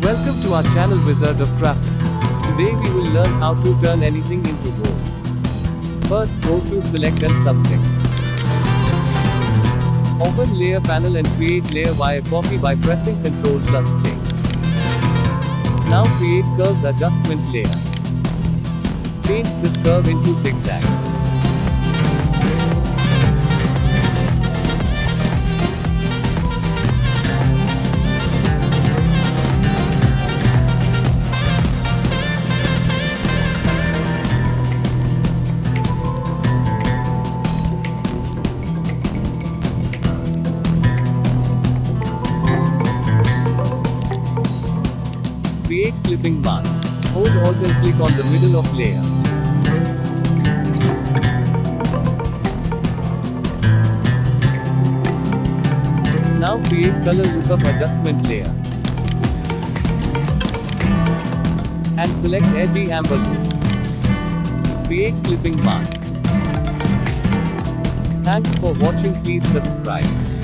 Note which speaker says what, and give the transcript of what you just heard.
Speaker 1: Welcome to our channel Wizard of Crafting. Today we will learn how to turn anything into gold. First go to Select and Subject. Open Layer panel and create layer via copy by pressing Ctrl plus J. Now create curved adjustment layer. Change this curve into zigzag. Create clipping mask. Hold Alt and click on the middle of layer. Now create color lookup adjustment layer. And select Edge Amber Loop. Create clipping mask. Thanks for watching. Please subscribe.